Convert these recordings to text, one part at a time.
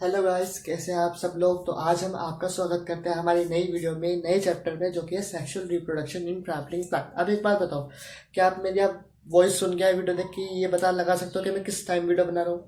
Hello guys, कैसे हैं आप सब लोग। तो आज हम आपका स्वागत करते हैं हमारी नई वीडियो में, नए चैप्टर में, जो कि है sexual reproduction in travelling plant. अब एक बात बताओ, क्या आप मेरी वॉइस सुन के वीडियो देख के ये पता लगा सकते हो कि मैं किस टाइम वीडियो बना रहा हूँ?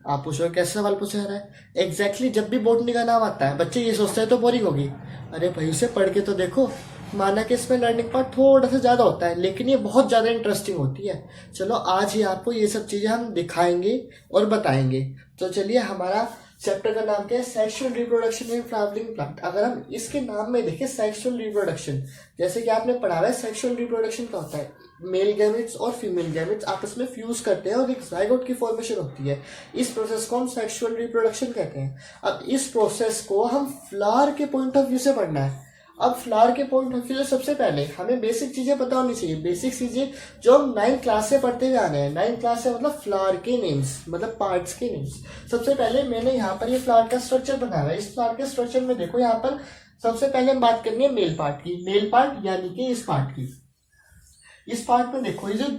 आप पूछो कैसे सवाल पूछा जा रहा है। एग्जैक्टली जब भी बॉटनी का नाम आता है बच्चे ये सोचते हैं तो बोरिंग होगी। अरे भाई उसे पढ़ के तो देखो। माना कि इसमें लर्निंग पार्ट थोड़ा सा ज़्यादा होता है, लेकिन ये बहुत ज़्यादा इंटरेस्टिंग होती है। चलो आज ही आपको ये सब चीज़ें हम दिखाएंगे और बताएंगे। तो चलिए, हमारा चैप्टर का नाम क्या है? Sexual reproduction in flowering plant. अगर हम इसके नाम में देखें सेक्सुअल रिप्रोडक्शन, जैसे कि आपने पढ़ा हुआ है सेक्सुअल रिप्रोडक्शन क्या होता है? मेल गैमेट्स और फीमेल गैमेट्स आपस में फ्यूज करते हैं और एक जाइगोट की फॉर्मेशन होती है। इस प्रोसेस को हम सेक्सुअल रिप्रोडक्शन कहते हैं। अब इस प्रोसेस को हम फ्लावर के पॉइंट ऑफ व्यू से पढ़ना है। अब फ्लावर के पॉइंट ऑफ व्यू से सबसे पहले हमें बेसिक चीजें पता होनी चाहिए। बेसिक चीजें जो हम 9th क्लास से पढ़ते हुए आ रहे हैं। 9th क्लास से मतलब फ्लावर के नेम्स, मतलब पार्ट्स के नेम्स। सबसे पहले मैंने यहाँ पर ये फ्लावर का स्ट्रक्चर बनाया है। इस फ्लावर के स्ट्रक्चर में देखो, यहाँ पर सबसे पहले हम बात करनी है मेल पार्ट की। मेल पार्ट यानी कि इस पार्ट की। इस पार्ट में देखो, ये जो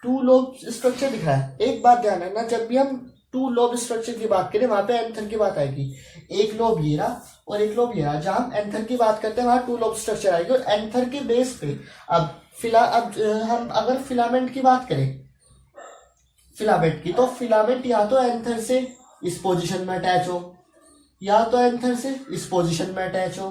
टू लोब स्ट्रक्चर दिख रहा है, एक बात ध्यान रखना, जब भी हम टू लोब स्ट्रक्चर की बात करें वहां पे एंथर की बात आएगी। एक लोब ये रहा और एक लोब ये रहा। जहां हम एंथर की बात करते हैं वहां टू लोब स्ट्रक्चर आएगी और एंथर के बेस पे अब हम अगर फिलामेंट की बात करें, फिलामेंट की, तो फिलामेंट या तो एंथर से इस पोजीशन में अटैच हो या तो एंथर से इस पोजीशन में अटैच हो।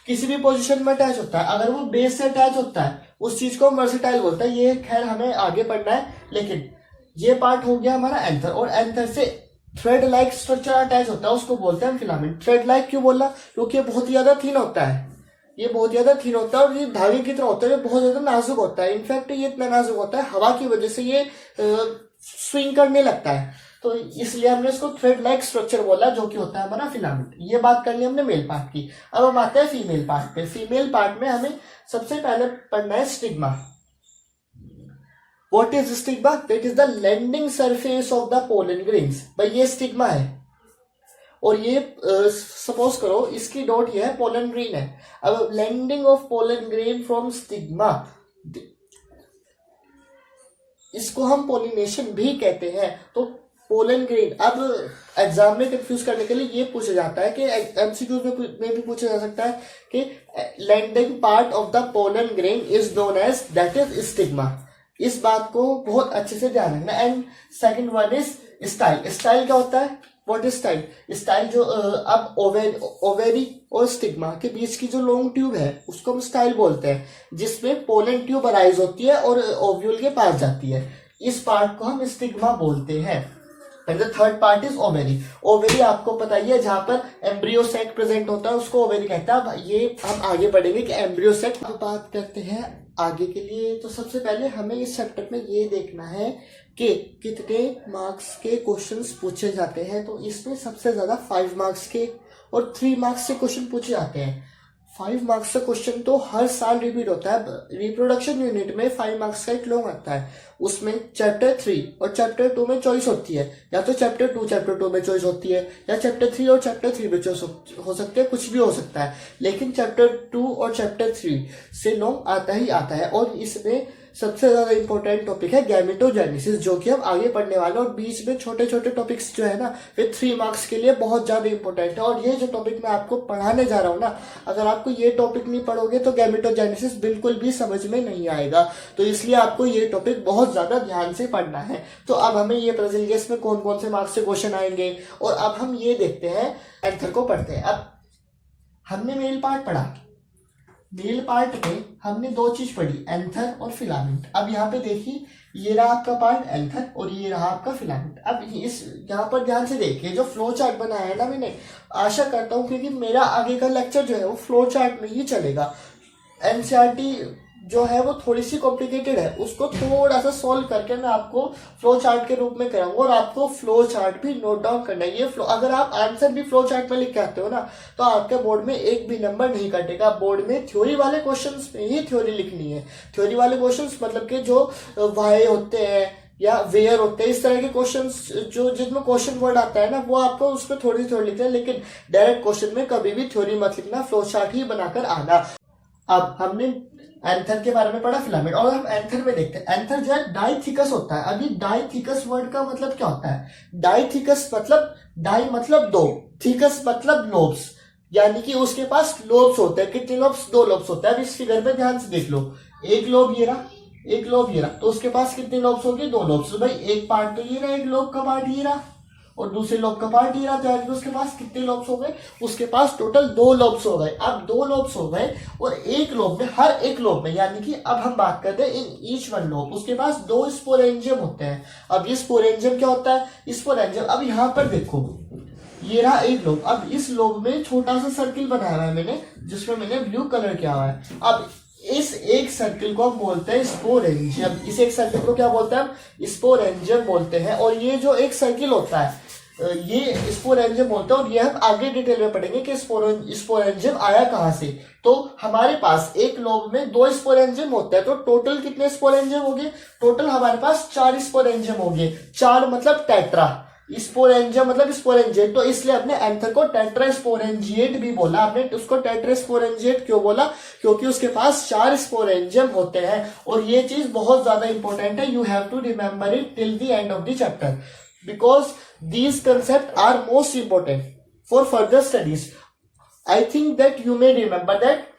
किसी भी पोजीशन में अटैच होता है। अगर वो बेस से अटैच होता है उस चीज को हम वर्सेटाइल बोलते हैं। ये खैर हमें आगे पढ़ना है, लेकिन ये पार्ट हो गया हमारा एंथर। और एंथर से थ्रेड लाइक स्ट्रक्चर अटैच होता है, उसको बोलते हैं फिलामेंट। थ्रेड लाइक क्यों बोला? क्योंकि ये बहुत ज्यादा थिन होता है। ये बहुत ज्यादा थिन होता है और ये धागे की तरह होता है। ये बहुत ज्यादा नाजुक होता है। इनफैक्ट ये इतना नाजुक होता है हवा की वजह से ये स्विंग करने लगता है। तो इसलिए हमने इसको थ्रेड लाइक स्ट्रक्चर बोला, जो कि होता है हमारा फिलामेंट। ये बात कर ली हमने मेल पार्ट की। अब हम आते हैं फीमेल पार्ट पे। फीमेल पार्ट में हमें सबसे पहले पढ़ना है stigma. What is stigma? That is the landing surface of the pollen grains। भाई ये स्टिग्मा है और ये सपोज करो इसकी डॉट ये है, पोलन ग्रेन है। अब landing of pollen grain from stigma, इसको हम पोलिनेशन भी कहते हैं। तो पोलन ग्रेन, अब एग्जाम में कंफ्यूज करने के लिए ये पूछा जाता है कि एमसीक्यू में भी पूछा जा सकता है कि landing part of the pollen grain is known as, that is stigma. इस बात को बहुत अच्छे से ध्यान रखना। And second one is style. Style क्या होता है? What is style? स्टाइल जो अब ओवेरी और स्टिग्मा के बीच की जो लॉन्ग ट्यूब है उसको हम स्टाइल बोलते हैं, जिसमें पोलन ट्यूब अराइज होती है और ओव्यूल के पास जाती है। इस पार्ट को हम स्टिग्मा बोलते हैं। And the third part is ovary. Ovary आपको पता ही है, जहां पर एम्ब्रियो सेक प्रेजेंट होता है उसको ओवेरी कहता है। अब ये हम आगे पढ़ेंगे कि एम्ब्रियो सेक। अब बात करते हैं आगे के लिए। तो सबसे पहले हमें इस चैप्टर में ये देखना है कि कितने मार्क्स के क्वेश्चंस पूछे जाते हैं। तो इसमें सबसे ज्यादा 5 मार्क्स के और 3 मार्क्स से क्वेश्चन पूछे जाते हैं। 5 मार्क्स का क्वेश्चन तो हर साल रिपीट होता है। रिप्रोडक्शन यूनिट में 5 मार्क्स का एक लॉन्ग आता है। उसमें चैप्टर 3 और चैप्टर 2 में चॉइस होती है। या तो चैप्टर 2 चैप्टर 2 में चॉइस होती है, या चैप्टर 3 और चैप्टर 3 में चॉइस हो सकते हैं, कुछ भी हो सकता है। लेकिन चैप्टर 2 और चैप्टर 3 से लॉन्ग आता ही आता है। और इसमें सबसे ज्यादा इंपॉर्टेंट टॉपिक है गैमेटोजेनेसिस, जो कि हम आगे पढ़ने वाले हैं। और बीच में छोटे छोटे टॉपिक्स जो है ना, वे 3 मार्क्स के लिए बहुत ज्यादा इंपॉर्टेंट है। और ये जो टॉपिक मैं आपको पढ़ाने जा रहा हूँ ना, अगर आपको ये टॉपिक नहीं पढ़ोगे तो गैमेटोजेनेसिस बिल्कुल भी समझ में नहीं आएगा। तो इसलिए आपको ये टॉपिक बहुत ज्यादा ध्यान से पढ़ना है। तो अब हमें ये पता चल गया इसमें कौन कौन से मार्क्स से क्वेश्चन आएंगे। और अब हम ये देखते हैं, एंथर को पढ़ते हैं। अब हमने मेल पार्ट पढ़ा। मेल पार्ट में हमने 2 चीज पढ़ी, एंथर और फिलामेंट। अब यहाँ पे देखिए, ये रहा आपका पार्ट एंथर और ये रहा आपका फिलामेंट। अब इस यहाँ पर ध्यान से देखिए, जो फ्लो चार्ट बनाया है ना मैंने, आशा करता हूँ क्योंकि मेरा आगे का लेक्चर जो है वो फ्लो चार्ट में ही चलेगा। एनसीईआरटी जो है वो थोड़ी सी कॉम्प्लिकेटेड है, उसको थोड़ा सा सॉल्व करके मैं आपको फ्लो चार्ट के रूप में कराऊंगा। और आपको फ्लो चार्ट भी नोट डाउन करना है। ये फ्लो, अगर आप आंसर भी फ्लो चार्ट में लिख के आते हो ना, तो आपके बोर्ड में एक भी नंबर नहीं कटेगा। बोर्ड में थ्योरी वाले क्वेश्चंस में ही थ्योरी लिखनी है। थ्योरी वाले क्वेश्चंस मतलब कि जो वाई होते हैं या वेयर होते हैं, इस तरह के क्वेश्चंस जो जिसमें क्वेश्चन वर्ड आता है ना, वो आपको उसमें थोड़ी थोड़ी लिखना है। लेकिन डायरेक्ट क्वेश्चन में कभी भी थ्योरी मत लिखना, फ्लो चार्ट ही बनाकर आना। अब हमने एंथर के बारे में पढ़ा, फिलामेंट, और हम एंथर में देखते हैं। एंथर जो है डाइथिकस होता है। अभी डाइथिकस वर्ड का मतलब क्या होता है? डाइथिकस मतलब, डाई मतलब दो, थिकस मतलब लोब्स, यानी कि उसके पास लोब्स होते हैं। कितने लोब्स? 2 लोब्स होते हैं। अब इस फिगर में ध्यान से देख लो, एक लोब ये रहा, एक लोब ये रहा, तो उसके पास कितने लोब्स हो गए? 2 लोब्स। तो भाई एक पार्ट तो ये रहा, एक लोब का पार्ट ये रहा, और दूसरे लोब का पार्ट ये रहा, तो यानी कि उसके पास कितने लोब्स हो गए? उसके पास टोटल 2 लोब्स हो गए। अब 2 लोब्स हो गए, और एक लोब में, हर एक लोब में, यानी कि अब हम बात करते हैं इन ईच वन लोब, उसके पास 2 स्पोरेंजियम होते हैं। अब ये स्पोरेंजियम क्या होता है? स्पोरेंजियम, अब यहाँ पर देखो, ये रहा एक लोब। अब इस लोब में छोटा सा सर्किल बनाया हुआ है मैंने, जिसमें मैंने ब्लू कलर किया हुआ है। अब इस एक सर्किल को हम बोलते हैं स्पोरेंजियम। इस एक सर्किल को क्या बोलते हैं हम? स्पोरेंजियम बोलते हैं। और ये जो एक सर्किल होता है, ये स्पोरेंजियम बोलते हैं। और ये हम आगे डिटेल में पढ़ेंगे कि स्पोरेंजियम आया कहां से। तो हमारे पास एक लोब में 2 स्पोरेंजियम होते हैं, तो टोटल कितने स्पोरेंजियम हो गए? टोटल हमारे पास 4 स्पोरेंजियम हो गए। 4 मतलब टेट्रा, स्पोरेंजियम मतलब स्पोरेंजिएट, तो इसलिए अपने एंथर को टेट्रा स्पोरेंजिएट भी बोला। आपने उसको टेट्रा स्पोरेंजिएट क्यों बोला? क्योंकि उसके पास 4 स्पोरेंजियम होते हैं। और ये चीज बहुत ज्यादा इंपॉर्टेंट है, you have to remember it till the end of the chapter, because these concept are most important for further studies. I think that you may remember that.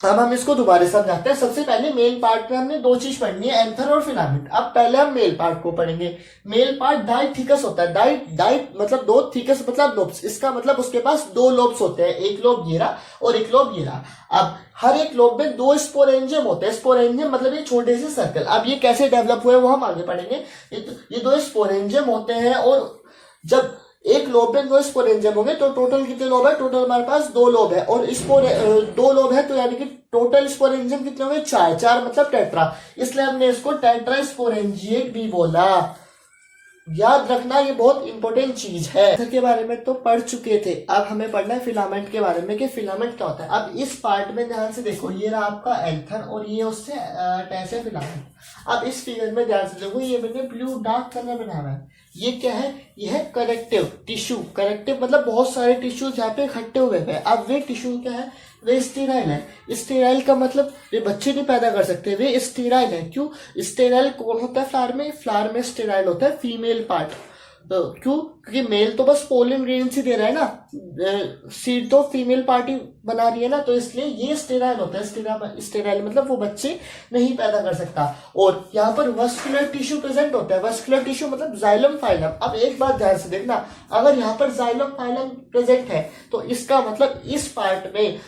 अब हम इसको दोबारा समझाते हैं। सबसे पहले मेल पार्ट में हमने 2 चीज पढ़नी है, एंथर और फिलामेंट। अब पहले हम मेल पार्ट को पढ़ेंगे। मेल पार्ट डाइथिकस होता है। डाइट मतलब 2, थिकस मतलब लोब्स। इसका मतलब उसके पास 2 लोब्स होते हैं, एक लोब ये रहा और एक लोब ये रहा। अब हर एक लोब में 2 स्पोरेंजियम होते हैं। स्पोरेंजियम मतलब ये छोटे से सर्कल। अब ये कैसे डेवलप हुए वो हम आगे पढ़ेंगे। ये 2 स्पोरेंजियम होते हैं, और जब एक लोब में 2 स्पोरेंजियम होंगे तो टोटल कितने लोब है? टोटल हमारे पास 2 लोब है, और 2 लोब है, तो यानी कि टोटल स्पोरेंजियम कितने होंगे? 4। 4 मतलब टेट्रा, इसलिए हमने इसको टेट्रा स्पोरेंजिएट भी बोला। याद रखना, ये बहुत इंपॉर्टेंट चीज है। एंथर के बारे में तो पढ़ चुके थे, अब हमें पढ़ना है फिलामेंट के बारे में कि फिलामेंट क्या होता है। अब इस पार्ट में ध्यान से देखो, ये रहा आपका एंथर और ये उससे अटैच है फिलामेंट। अब इस फिगर में ध्यान से देखो, ये मैंने ब्लू डार्क कलर बनाया है। ये क्या है? ये है करेक्टिव टिश्यू। करेक्टिव मतलब बहुत सारे टिश्यूज यहाँ पे इकट्ठे हुए हैं। अब वे टिश्यू क्या है? वे स्टेराइल है। स्टेराइल का मतलब वे बच्चे नहीं पैदा कर सकते, वे स्टेराइल है। क्यों? स्टेराइल कौन होता है फ्लावर में? फ्लावर में स्टेराइल होता है फीमेल पार्ट। तो क्यों? क्योंकि मेल तो बस पोलन ग्रेन्स ही दे रहा है ना, सीड तो फीमेल पार्टी बना रही है ना, तो इसलिए ये स्टेराइल होता है। स्टेराइल मतलब वो बच्चे नहीं पैदा कर सकता। और यहाँ पर वस्कुलर टिश्यू प्रेजेंट होता है। वस्कुलर टिश्यू मतलब जाइलम फाइलम। अब एक बात ध्यान से देखना, अगर यहाँ पर जाइलम फाइलम प्रेजेंट है तो इसका मतलब इस पार्ट में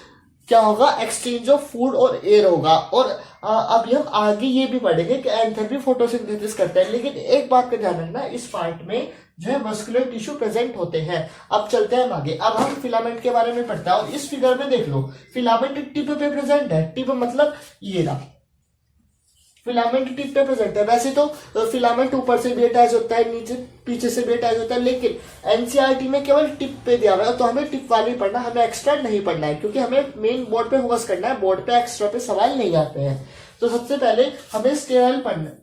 क्या होगा? एक्सचेंज ऑफ फूड और एयर होगा। और अभी हम आगे ये भी पढ़ेंगे कि एंथर भी फोटोसिंथेसिस करते हैं। लेकिन एक बात का ध्यान रखना, इस पार्ट में जो है मस्कुलर टिश्यू प्रेजेंट होते हैं। अब चलते हैं हम आगे। अब हम फिलामेंट के बारे में पढ़ते हैं, और इस फिगर में देख लो, फिलामेंट टिप पे प्रेजेंट है। टिप मतलब ये रहा, फिलामेंट टिप पे प्रेजेंट है। वैसे तो फिलामेंट ऊपर से भी अटैच होता है, नीचे पीछे से भी अटैच होता है, लेकिन एनसीईआरटी में केवल टिप पे दिया हुआ है, तो हमें टिप वाली पढ़ना, हमें एक्स्ट्रा नहीं पढ़ना है, क्योंकि हमें मेन बोर्ड पे फोकस करना है। बोर्ड पे एक्स्ट्रा पे सवाल नहीं आते हैं। तो सबसे पहले हमें स्टेराइल पढ़ना है।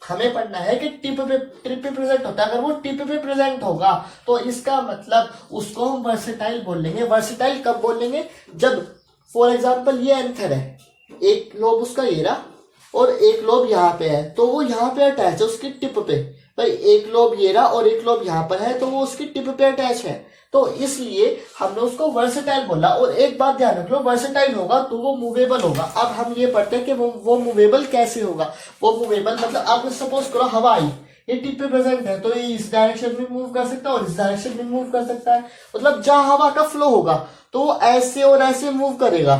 हमें पढ़ना है कि टिप पे प्रेजेंट होता है। अगर वो टिप पे प्रेजेंट होगा तो इसका मतलब उसको हम वर्सेटाइल बोल लेंगे। वर्सेटाइल कब बोलेंगे? जब फॉर एग्जाम्पल ये एंथर है, एक लोब उसका ये रहा और एक लोब यहाँ पे है, तो वो यहाँ पे अटैच है उसकी टिप पे। भाई एक लोब ये रहा और एक लोब यहाँ पर है, तो वो उसकी टिप पे अटैच है, तो इसलिए हमने उसको वर्सेटाइल बोला। और एक बात ध्यान रख लो, वर्सेटाइल होगा तो वो मूवेबल होगा। अब हम ये पढ़ते हैं कि वो मूवेबल कैसे होगा। वो मूवेबल मतलब अब सपोज करो हवा आई, ये टिप पे प्रेजेंट है, तो ये इस डायरेक्शन में मूव कर सकता है और इस डायरेक्शन में मूव कर सकता है। मतलब जहां हवा का फ्लो होगा तो वो ऐसे और ऐसे मूव करेगा,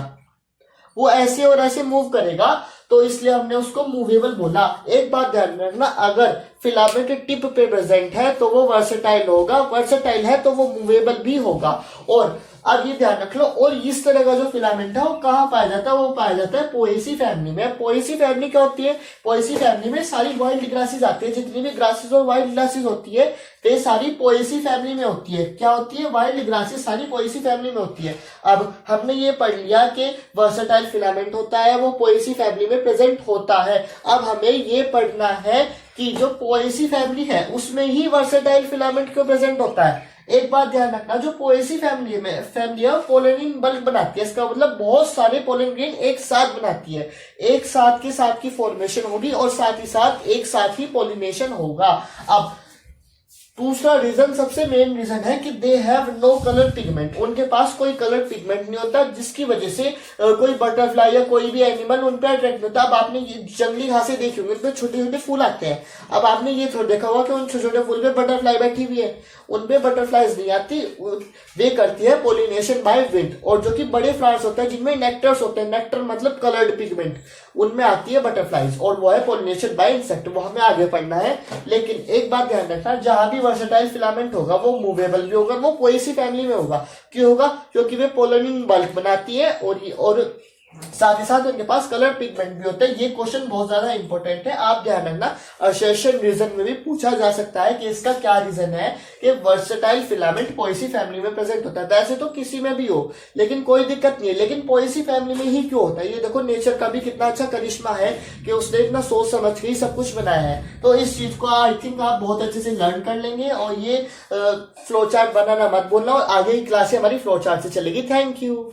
वो ऐसे और ऐसे मूव करेगा, तो इसलिए हमने उसको मूवेबल बोला। एक बात ध्यान में रखना, अगर फिलामेंट टिप पे प्रेजेंट है तो वो वर्सेटाइल होगा, वर्सेटाइल है तो वो मूवेबल भी होगा। और अब ये ध्यान रख लो, और इस तरह का जो फिलामेंट है वो कहाँ पाया जाता है? वो पाया जाता है पोएसी फैमिली में। पोएसी फैमिली क्या होती है? पोएसी फैमिली में सारी वाइल्ड ग्रासेस आती है, जितनी भी ग्रासेस और वाइल्ड ग्रासेस होती है वे सारी पोएसी फैमिली में होती है। क्या होती है? वाइल्ड ग्रासेस सारी पोएसी फैमिली में होती है। अब हमने ये पढ़ लिया कि वर्सेटाइल फिलामेंट होता है, वो पोएसी फैमिली में प्रेजेंट होता है। अब हमें ये पढ़ना है कि जो पोएसी फैमिली है उसमें ही वर्सेटाइल फिलामेंट क्यों प्रेजेंट होता है। एक बात ध्यान रखना, जो पोएसी फैमिली है वो पोलन इन बल्क बनाती है। इसका मतलब बहुत सारे पोलन ग्रेन एक साथ बनाती है, एक साथ के साथ की फॉर्मेशन होगी और साथ ही साथ एक साथ ही पोलिनेशन होगा। अब दूसरा रीजन, सबसे मेन रीजन है कि they have no colour pigment, उनके पास कोई कलर पिगमेंट नहीं होता, जिसकी वजह से कोई बटरफ्लाई या कोई भी एनिमल उन पर अट्रैक्ट नहीं होता। अब आपने ये जंगली घासें देखी होंगी, उन पे छोटे छोटे फूल आते हैं। अब आपने ये थोड़ा देखा होगा कि उन छोटे छोटे फूल पे बटरफ्लाई बैठी हुई है, उन पे बटरफ्लाईज नहीं आती, वे करती है पोलिनेशन बाय विंड। और जो कि बड़े फ्लावर्स होते हैं जिनमें नेक्टर्स होते हैं, नेक्टर मतलब कलर्ड पिगमेंट, उनमें आती है बटरफ्लाईज, और वो है पोलिनेशन बाय इंसेक्ट। वो हमें आगे पढ़ना है। लेकिन एक बात ध्यान रखना, जहां भी वर्सेटाइल फिलामेंट होगा वो मूवेबल भी होगा, वो पोएसी फैमिली में होगा। क्यों होगा? क्योंकि वे पोलन इन बल्क बनाती है और साथ ही साथ उनके पास कलर पिगमेंट भी होते हैं। ये क्वेश्चन बहुत ज्यादा इंपॉर्टेंट है, आप ध्यान रखना। असर्शन रीजन में भी पूछा जा सकता है कि इसका क्या रीजन है कि वर्सेटाइल फिलामेंट पोएसी फैमिली में प्रेजेंट होता है। वैसे तो किसी में भी हो, लेकिन कोई दिक्कत नहीं है, लेकिन पोएसी फैमिली में ही क्यों होता है? ये देखो, नेचर का भी कितना अच्छा करिश्मा है कि उसने इतना सोच समझ के ही सब कुछ बनाया है। तो इस चीज को आई थिंक आप बहुत अच्छे से लर्न कर लेंगे। और ये फ्लो चार्ट बनाना मत भूलना, और आगे की क्लासे हमारी फ्लो चार्ट से चलेगी। Thank you.